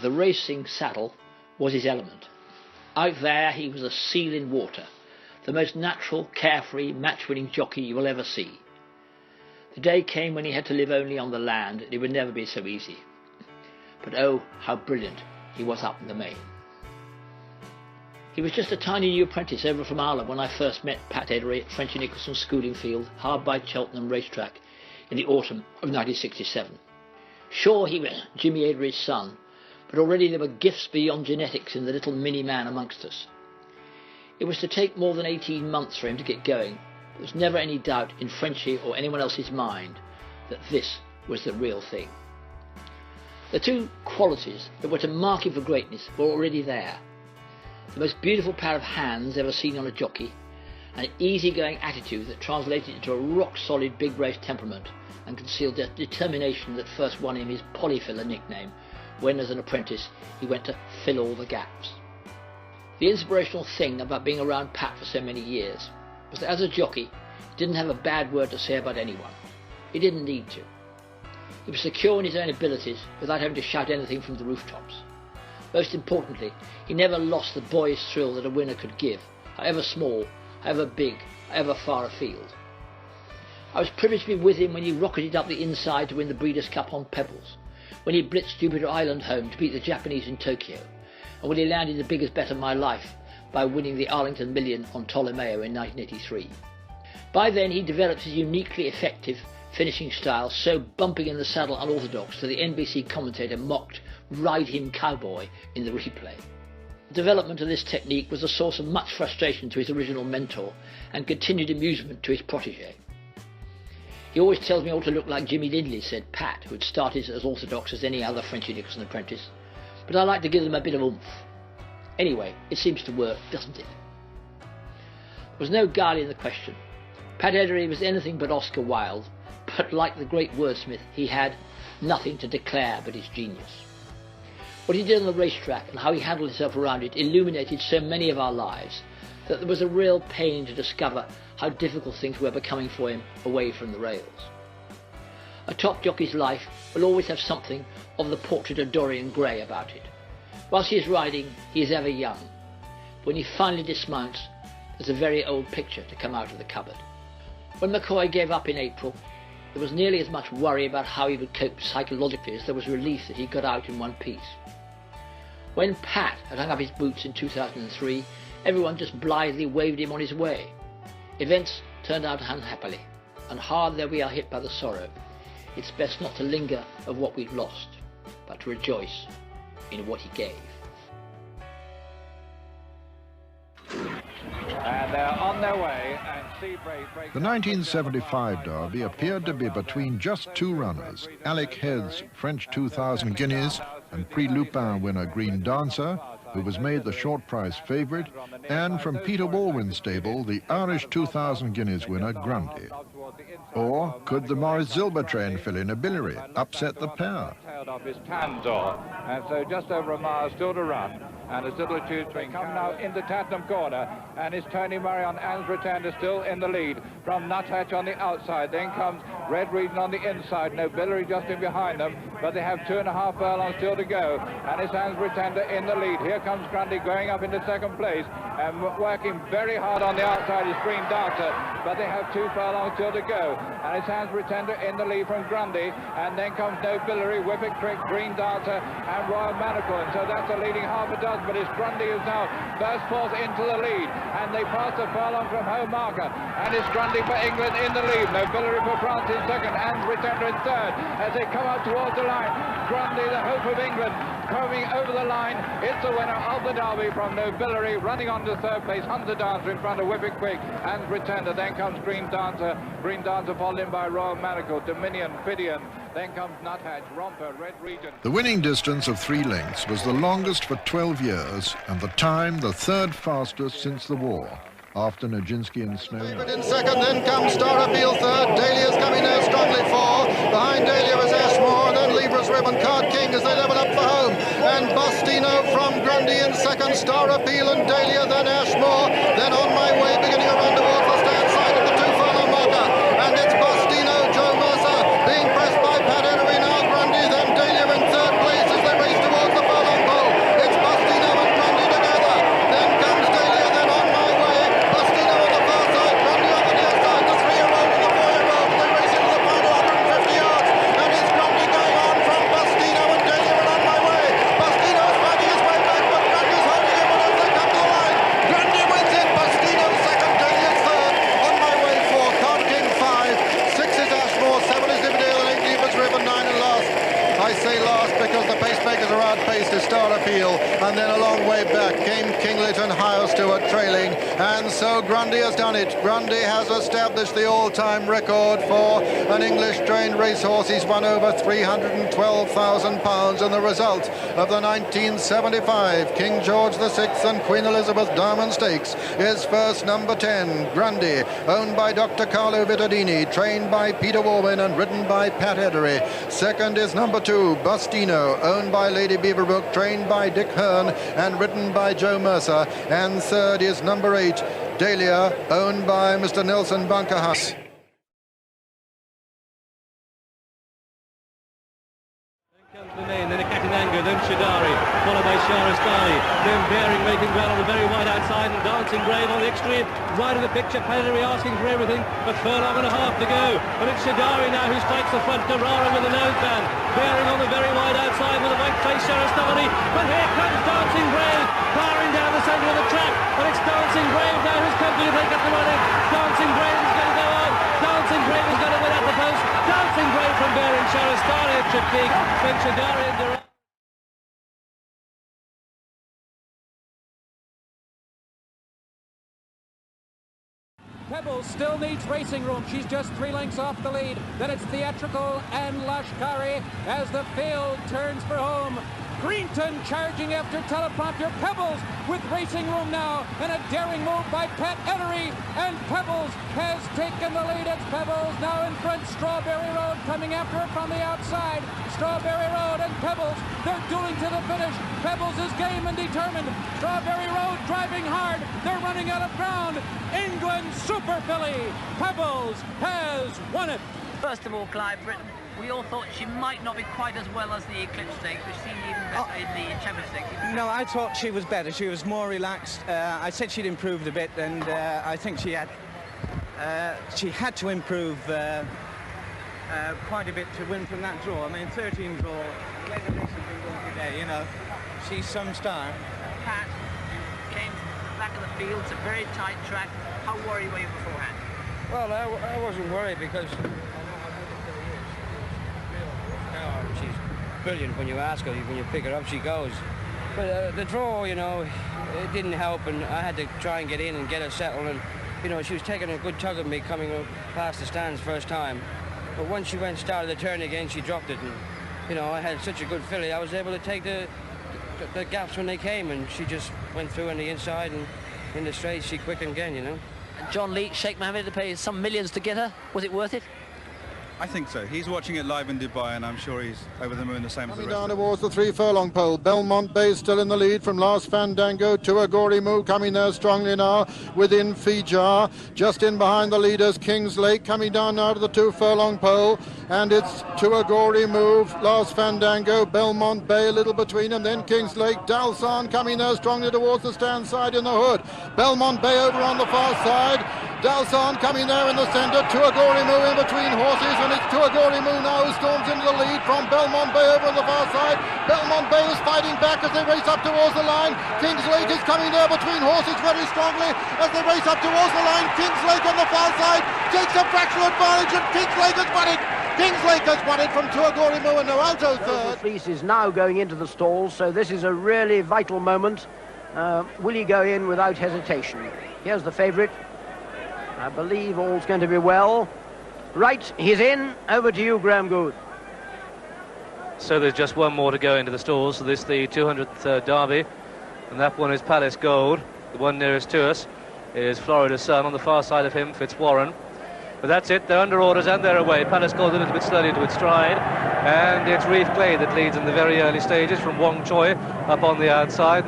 The racing saddle was his element. Out there he was a seal in water, the most natural, carefree, match-winning jockey you will ever see. The day came when he had to live only on the land, and it would never be so easy. But oh, how brilliant he was up in the main. He was just a tiny new apprentice over from Ireland when I first met Pat Eddery at Frenchy Nicholson's schooling field, hard by Cheltenham racetrack, in the autumn of 1967. Sure, he was Jimmy Eddery's son, but already there were gifts beyond genetics in the little mini-man amongst us. It was to take more than 18 months for him to get going. There was never any doubt in Frenchy or anyone else's mind that this was the real thing. The two qualities that were to mark him for greatness were already there. The most beautiful pair of hands ever seen on a jockey, an easy-going attitude that translated into a rock-solid big-race temperament and concealed the determination that first won him his Polyfiller nickname when, as an apprentice, he went to fill all the gaps. The inspirational thing about being around Pat for so many years was that as a jockey, he didn't have a bad word to say about anyone. He didn't need to. He was secure in his own abilities without having to shout anything from the rooftops. Most importantly, he never lost the boyish thrill that a winner could give, however small, however big, however far afield. I was privileged to be with him when he rocketed up the inside to win the Breeders' Cup on Pebbles, when he blitzed Jupiter Island home to beat the Japanese in Tokyo, and when he landed the biggest bet of my life by winning the Arlington Million on Ptolemaeo in 1983. By then he developed his uniquely effective finishing style, so bumping in the saddle unorthodox that the NBC commentator mocked "Ride him cowboy" in the replay. The development of this technique was a source of much frustration to his original mentor and continued amusement to his protege. "He always tells me I ought to look like Jimmy Lindley," said Pat, who had started as orthodox as any other Frenchy Nicholson apprentice, "but I like to give them a bit of oomph. Anyway, it seems to work, doesn't it?" There was no guile in the question. Pat Eddery was anything but Oscar Wilde, but like the great wordsmith, he had nothing to declare but his genius. What he did on the racetrack and how he handled himself around it illuminated so many of our lives that there was a real pain to discover how difficult things were becoming for him away from the rails. A top jockey's life will always have something of the portrait of Dorian Gray about it. Whilst he is riding, he is ever young. When he finally dismounts, there's a very old picture to come out of the cupboard. When McCoy gave up in April, there was nearly as much worry about how he would cope psychologically as there was relief that he got out in one piece. When Pat had hung up his boots in 2003, everyone just blithely waved him on his way. Events turned out unhappily, and hard though we are hit by the sorrow, it's best not to linger of what we've lost, but to rejoice in what he gave. And they're on their way, and the 1975 Derby appeared to be between just two runners, Alec Head's French 2000 guineas and Prix Lupin winner Green Dancer, who was made the short price favourite, and from Peter Walwyn's stable, the Irish 2000 guineas winner Grundy. Or could the Maurice Zilber train fill in a biliary, upset the pair? Of his Tantor, and so just over a mile still to run, and a little two to come now into Tattenham Corner, and it's Tony Murray on Anne's Pretender still in the lead from Nuthatch on the outside. Then comes Red Region on the inside, Nobility just in behind them, but they have 2.5 furlongs still to go, and it's Anne's Pretender in the lead. Here comes Grundy going up into second place and working very hard on the outside is Green Dancer, but they have 2 furlongs still to go, and it's Anne's Pretender in the lead from Grundy, and then comes Nobility, Whippet Crick, Green Dancer and Royal Manacle, and so that's a leading half a dozen, but it's Grundy who's now burst forth into the lead, and they pass the furlong from home marker, and it's Grundy for England in the lead, Nobility for France in second, and Pretender in third, as they come up towards the line. Grundy, the hope of England, coming over the line. It's the winner of the Derby from Nobility, running on to third place, Hunter Dancer in front of Whippet Quick and Pretender. Then comes Green Dancer followed in by Royal Manacle, Dominion, Fidian. Then comes Nuthatch, Romper, Red Region. The winning distance of 3 lengths was the longest for 12 years, and the time the 3rd fastest since the war, after Nijinsky and Snow. In second, then comes Star Appeal third. Dahlia's coming now strongly for. Behind Dahlia is Ashmore, then Libra's Ribbon, Card King as they level up for home. And Bustino from Grundy in second, Star Appeal and Dahlia, then Ashmore. Then On My Way, beginning a run towards the stand side of the 2 furlong marker. And it's Bustino, Joe Mercer, being pressed by Pat Eddery now. Grundy, then Dahlia in third place as they race towards the furlong last because the pacemakers are outpaced to Star Appeal, and then a long way back came Kinglet and High Stewart trailing, and so Grundy has done it. Grundy has established the all-time record for an English-trained racehorse. He's won over £312,000, and the result of the 1975 King George VI and Queen Elizabeth Diamond Stakes is first number 10, Grundy, owned by Dr. Carlo Vittadini, trained by Peter Warwin and ridden by Pat Eddery. Second is number 2, Bustino, owned by Lady Beaverbrook, trained by Dick Hearn and ridden by Joe Mercer. And third is number 8, Dahlia, owned by Mr. Nelson Bunkerhouse. Then a Catananga, then Shadari, followed by Shahrastani, then Bearing making well on the very wide outside, and Dancing Brave on the extreme right of the picture. Pedigree asking for everything, a furlong and a half to go, and it's Shadari now who strikes the front, Darara with the noseband, Bearing on the very wide outside with a white face Shahrastani, but here comes Dancing Brave, powering down the centre of the track, and it's Dancing Brave now who's come to take up the running. Dancing Brave is going to go on, Dancing Brave is going to win at the post, Dancing Brave from Bearing, Shahrastani at Triptyque, then Shadari and Darara. Pebbles still needs racing room. She's just 3 lengths off the lead. Then it's Theatrical and Lashkari as the field turns for home. Greenton charging after teleprompter. Pebbles with racing room now, and a daring move by Pat Eddery, and Pebbles has taken the lead. It's Pebbles now in front. Strawberry Road coming after her from the outside. Strawberry Road and Pebbles, they're dueling to the finish. Pebbles is game and determined. Strawberry Road driving hard. They're running out of ground. England Super Filly. Pebbles has won it. First of all, Clive Britton, we all thought she might not be quite as well as the Eclipse Stakes, which seemed even better in the Shepherd Stakes. No, I thought she was better. She was more relaxed. I said she'd improved a bit, and I think she had to improve quite a bit to win from that draw. I mean, 13 draw. The way the race has been going today, you know, she's some star. Pat came back of the field. It's a very tight track. How worried were you beforehand? Well, I wasn't worried because she's brilliant when you ask her. When you pick her up, she goes. But the draw, you know, it didn't help, and I had to try and get in and get her settled. And you know, she was taking a good tug of me coming up past the stands first time. But once she started the turn again, she dropped it. And you know, I had such a good filly, I was able to take the gaps when they came, and she just went through on the inside, and in the straight she quickened again, you know. And John Lee, Sheikh Mohammed to pay some millions to get her. Was it worth it? I think so. He's watching it live in Dubai, and I'm sure he's over the moon the same as the rest down of them. towards the 3 furlong pole. Belmont Bay still in the lead from Last Fandango. Tuagori Moo coming there strongly now within Fijar. Just in behind the leaders, Kings Lake coming down now to the 2 furlong pole. And it's Tuagori Moo, Last Fandango, Belmont Bay a little between them. Then Kings Lake, Dalsan coming there strongly towards the stand side in the hood. Belmont Bay over on the far side. Dalsan coming there in the centre. Tuagori Moo in between horses. And it's Tuagori Moo now who storms into the lead from Belmont Bay over on the far side. Belmont Bay is fighting back as they race up towards the line. Kings Lake is coming there between horses very strongly as they race up towards the line. Kings Lake on the far side takes a fractional advantage, and Kings Lake has won it. Kings Lake has won it from Tuagori Moo and Noalto third. Fleece is now going into the stalls, so this is a really vital moment. Will he go in without hesitation? Here's the favourite. I believe all's going to be well. Right, he's in. Over to you, Graham Good. So there's just one more to go into the stalls. So this is the 200th Derby, and that one is Palace Gold. The one nearest to us is Florida Sun. On the far side of him, Fitzwarren. But that's it. They're under orders and they're away. Palace Gold a little bit slowly into its stride, and it's Reef Clay that leads in the very early stages from Wong Choi up on the outside.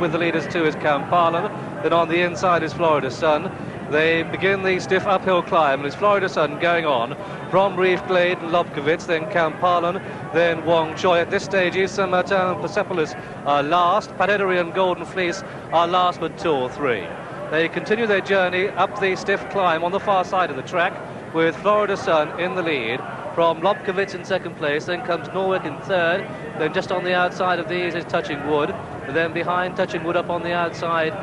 With the leaders too is Kampalan. Then on the inside is Florida Sun. They begin the stiff uphill climb, and it's Florida Sun going on from Reef Glade and Lobkowitz, then Kampalan, then Wong Choi. At this stage, Issa Martin and Persepolis are last. Pat Eddery and Golden Fleece are last with 2 or 3. They continue their journey up the stiff climb on the far side of the track, with Florida Sun in the lead. From Lobkowitz in second place, then comes Norwick in third. Then just on the outside of these is Touching Wood. And then behind Touching Wood up on the outside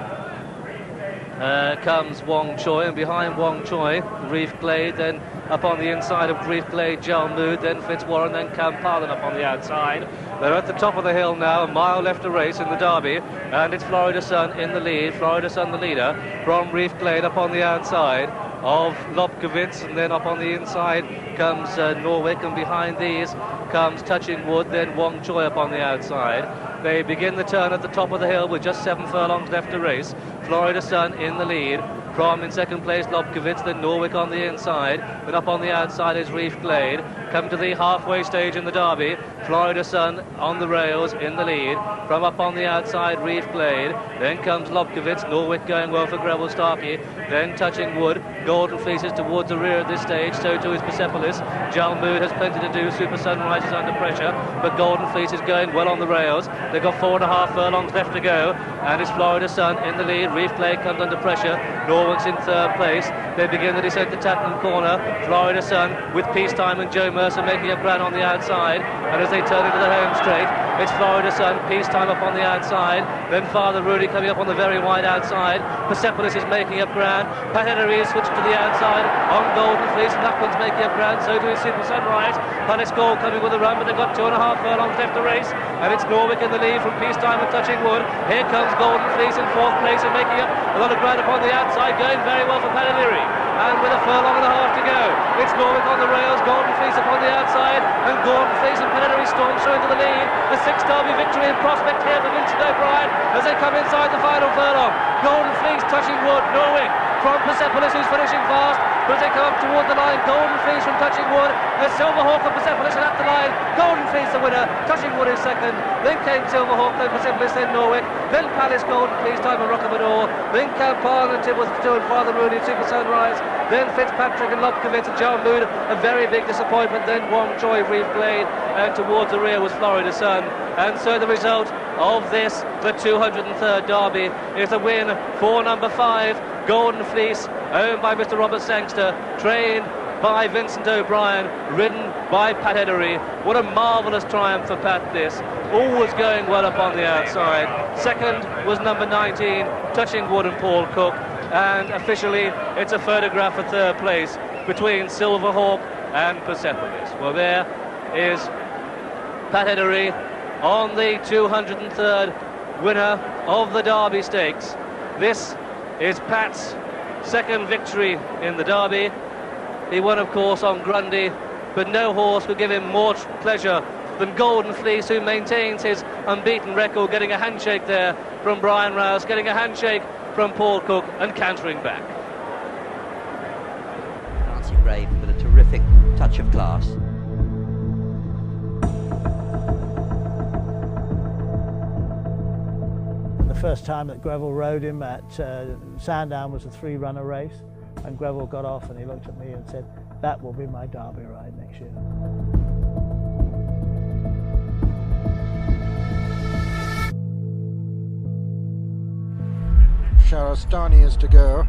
comes Wong Choi, and behind Wong Choi, Reef Glade, then up on the inside of Brief Glade, Jalmood, then Fitzwarren, then Campallen up on the outside. They're at the top of the hill now, a mile left to race in the Derby, and it's Florida Sun in the lead. Florida Sun the leader from Reef Glade up on the outside of Lobkowitz, and then up on the inside comes Norwick, and behind these comes Touching Wood, then Wong Choi up on the outside. They begin the turn at the top of the hill with just 7 furlongs left to race. Florida Sun in the lead. From in second place Lobkowitz, then Norwick on the inside, then up on the outside is Reef Glade. Come to the halfway stage in the Derby. Florida Sun on the rails in the lead. From up on the outside Reef Glade, then comes Lobkowitz, Norwick going well for Greville Starkey, then Touching Wood. Golden Fleece is towards the rear at this stage, so too is Persepolis. Jalmood has plenty to do, Super Sunrise is under pressure, but Golden Fleece is going well on the rails. They've got 4.5 furlongs left to go, and it's Florida Sun in the lead. Reef Glade comes under pressure, Norwick's in third place. They begin the descent to Tattenham Corner. Florida Sun with Peacetime and Joe Mercer making up ground on the outside, and as they turn into the home straight, it's Florida Sun, Peacetime up on the outside, then Father Rudy coming up on the very wide outside. Persepolis is making up ground. Pat Eddery is switched to the outside on Golden Fleece, and that one's making up ground, so too is Super Sunrise. Palace Gold coming with a run, but they've got 2.5 furlongs left to race, and it's Norwick in the lead from Peacetime and Touching Wood. Here comes Golden Fleece in fourth place and making up a lot of ground upon the outside, going very well for Pat Eddery. And with 1.5 furlongs to go, it's Norwick on the rails, Golden Fleece upon the outside, and Golden Fleece and Pat Eddery storm through into the lead. A 6 Derby victory in prospect here for Vincent O'Brien as they come inside the final furlong. Golden Fleece, Touching Wood, Norwick from Persepolis, who's finishing fast, but as they come up toward the line, Golden Fleece from Touching Wood, and Silverhawk and Persepolis are at the line. Golden Fleece the winner, Touching Wood is second, then came Silverhawk, then Persepolis, then Norwick, then Palace Golden Fleece, Time and Rockamador, then Campal and Tibbles and Father Rooney and Super Sunrise, then Fitzpatrick and Lobkowitz and Jalmood, a very big disappointment, then Wong Choi, Reef Glade, and towards the rear was Florida Sun. And so the result of this, the 203rd Derby, is a win for number 5, Golden Fleece, owned by Mr. Robert Sangster, trained by Vincent O'Brien, ridden by Pat Eddery. What a marvellous triumph for Pat this. Always going well up on the outside. Second was number 19, Touching Wood and Paul Cook. And officially, it's a photograph for third place between Silverhawk and Persepolis. Well, there is Pat Eddery on the 203rd winner of the Derby Stakes. This is Pat's second victory in the Derby. He won, of course, on Grundy, but no horse could give him more pleasure than Golden Fleece, who maintains his unbeaten record, getting a handshake there from Brian Rouse, getting a handshake from Paul Cook, and cantering back. Dancing Brave with a terrific touch of class. The first time that Greville rode him at Sandown was a 3-runner race, and Greville got off and he looked at me and said, "That will be my Derby ride next year." Sharastani is to go.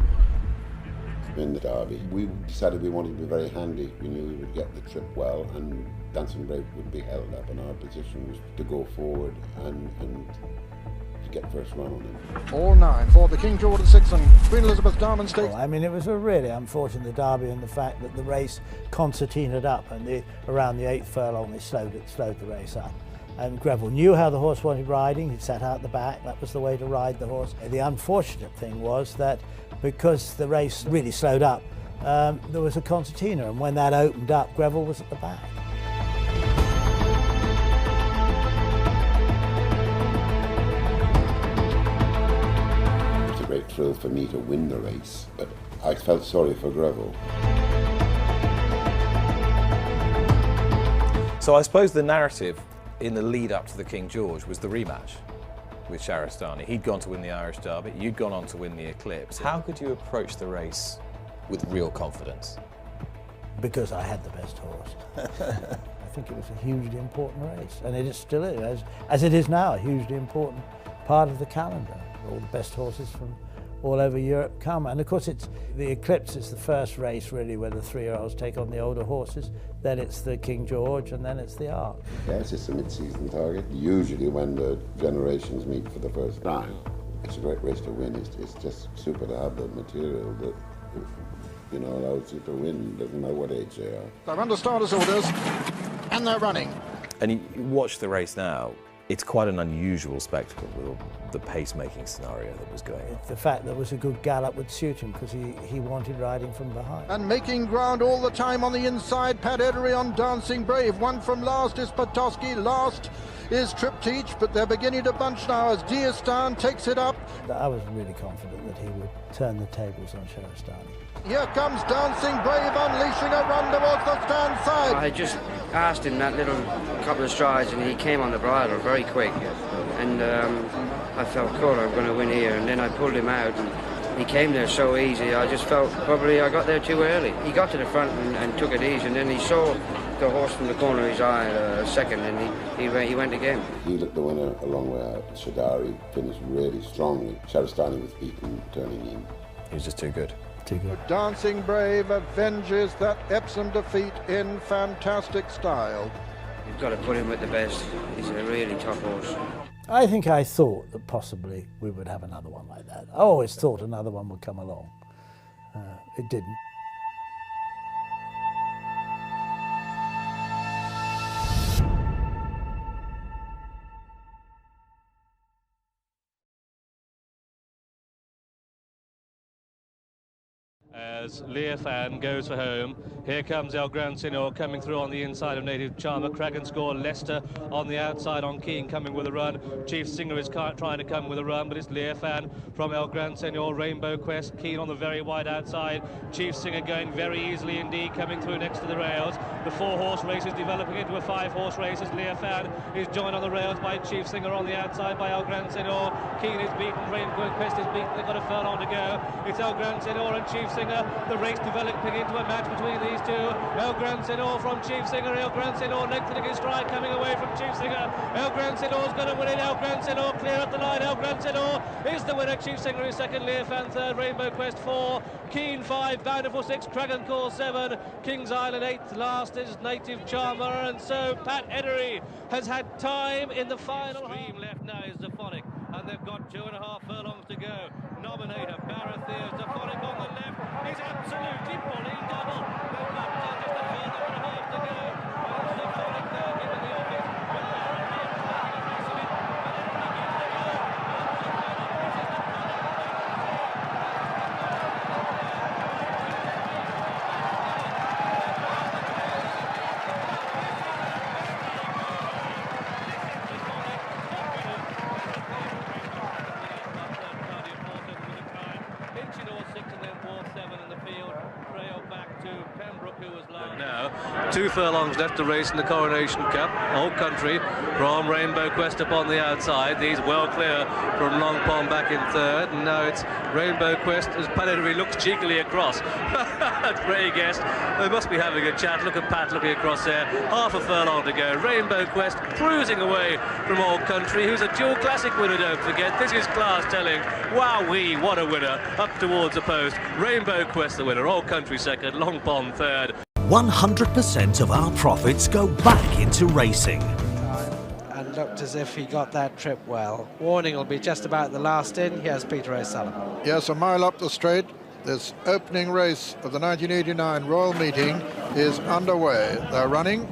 In the Derby, we decided we wanted to be very handy. We knew we would get the trip well, and Dancing Brave would be held up, and our position was to go forward and to get first run on him. All 9 for the King George VI and Queen Elizabeth Diamond Stakes. Well, I mean, it was a really unfortunate Derby in the fact that the race concertinaed up, and around the 8th furlong they slowed the race up. And Greville knew how the horse wanted riding. He sat out the back. That was the way to ride the horse. The unfortunate thing was that because the race really slowed up, there was a concertina, and when that opened up, Greville was at the back. It's a great thrill for me to win the race, but I felt sorry for Greville. So I suppose the narrative in the lead up to the King George was the rematch with Sharastani. He'd gone to win the Irish Derby, you'd gone on to win the Eclipse. How could you approach the race with real confidence? Because I had the best horse. I think it was a hugely important race, and it still is, as it is now, a hugely important part of the calendar. All the best horses from all over Europe come, and of course the Eclipse is the first race really where the 3-year-olds take on the older horses, then it's the King George, and then it's the Arc. Yes, it's a mid-season target, usually when the generations meet for the first time. It's a great race to win. It's just super to have the material you know, allows you to win. Doesn't matter what age they are. They're under starters' orders, and they're running. And you watch the race now, it's quite an unusual spectacle with all the pace-making scenario that was going on. The fact that it was a good gallop would suit him because he wanted riding from behind. And making ground all the time on the inside, Pat Eddery on Dancing Brave. One from last is Petoskey, last is Triptych, but they're beginning to bunch now as Diastan takes it up. I was really confident that he would turn the tables on Shahrastani. Here comes Dancing Brave, unleashing a run towards the stand side. I just asked him that little couple of strides and he came on the bridle very quick. And I felt, cool, I'm going to win here. And then I pulled him out and he came there so easy. I just felt probably I got there too early. He got to the front and took it easy, and then he saw the horse from the corner of his eye a second, and he went again. He looked the winner a long way out. Shadari finished really strongly. Shahrastani was beaten turning in. He was just too good. Too good. Dancing Brave avenges that Epsom defeat in fantastic style. You've got to put him with the best. He's a really tough horse. I think I thought that possibly we would have another one like that. I always thought another one would come along. It didn't. As Leofan goes for home, here comes El Gran Senor coming through on the inside of Native Charmer. Cragen score, Leicester on the outside on Keane coming with a run. Chief Singer is trying to come with a run, but it's Leofan from El Gran Senor. Rainbow Quest, Keane on the very wide outside. Chief Singer going very easily indeed, coming through next to the rails. The 4-horse race is developing into a 5-horse race as Leofan is joined on the rails by Chief Singer on the outside by El Gran Senor. Keane is beaten, Rainbow Quest is beaten, they've got a furlong to go. It's El Gran Senor and Chief Singer. The race developing into a match between these two. El Gran Senor from Chief Singer. El Gran Senor lengthening his stride, coming away from Chief Singer. El Gran Senor's going to win it. El Gran Senor clear up the line. El Gran Senor is the winner. Chief Singer is second. Leofan third. Rainbow Quest 4. Keane 5. Bountiful 6. Cragen Call 7. King's Island 8th. Last is Native Charmer. And so Pat Eddery has had time in the final. Stream left now is Zaphonic. And they've got 2.5 furlongs to go. Nominator Baratheer. Zaphonic on the left. He's absolutely pulling double. They've got just a furlong and a half to go. And Zaphonic now into the office. Now, 2 furlongs left to race in the Coronation Cup. Old Country from Rainbow Quest up on the outside. These well clear from Long Pond back in third. And now it's Rainbow Quest as Pat Eddery looks cheekily across. That's Ray guessed. They must be having a chat. Look at Pat looking across there. Half a furlong to go. Rainbow Quest cruising away from Old Country, who's a dual classic winner, don't forget. This is class telling. Wowee, what a winner. Up towards the post. Rainbow Quest the winner. Old Country second. Long Pond third. 100% of our profits go back into racing. And looked as if he got that trip well. Warning will be just about the last in. Here's Peter O'Sullivan. Yes, a mile up the straight. This opening race of the 1989 Royal Meeting is underway. They're running,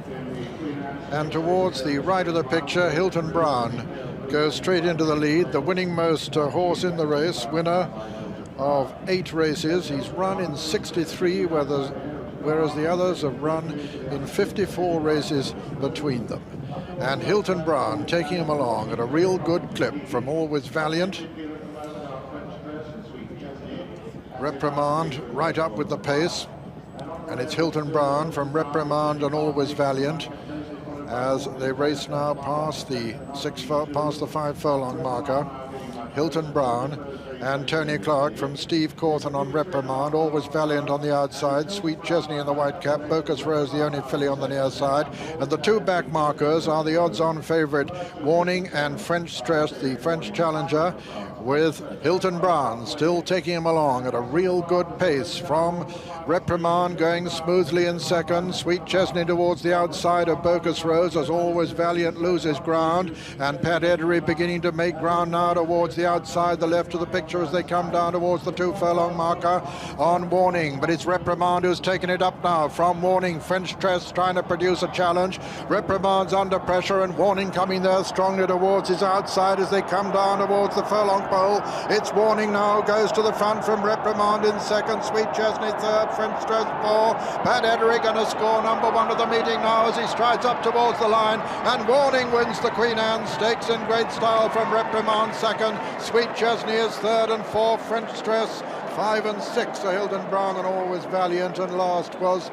and towards the right of the picture, Hilton Brown goes straight into the lead, the winning most horse in the race, winner of 8 races. He's run in 63, whereas the others have run in 54 races between them. And Hilton Brown taking him along at a real good clip from Always Valiant. Reprimand right up with the pace, and it's Hilton Brown from Reprimand and Always Valiant as they race now past the 5 furlong marker. Hilton Brown and Tony Clark from Steve Cawthon on Reprimand, Always Valiant on the outside, Sweet Chesney in the white cap, Bocas Rose the only filly on the near side, and the 2 back markers are the odds-on favourite Warning and French Stress, the French challenger, with Hilton Brown still taking him along at a real good pace from Reprimand going smoothly in second, Sweet Chesney towards the outside of Bocas Rose as Always Valiant loses ground, and Pat Eddery beginning to make ground now towards the the outside, the left of the picture as they come down towards the 2 furlong marker on Warning. But it's Reprimand who's taken it up now from Warning. French Tress trying to produce a challenge. Reprimand's under pressure and Warning coming there strongly towards his outside as they come down towards the furlong pole. It's Warning now, goes to the front from Reprimand in second, Sweet Chesney third, French Tress 4. Pat Eddery going to score number 1 of the meeting now as he strides up towards the line, and Warning wins the Queen Anne Stakes in great style from Reprimand second, Sweet Chesney is third, and 4 French Tress 5 and 6 are Hilden Brown and Always Valiant, and last was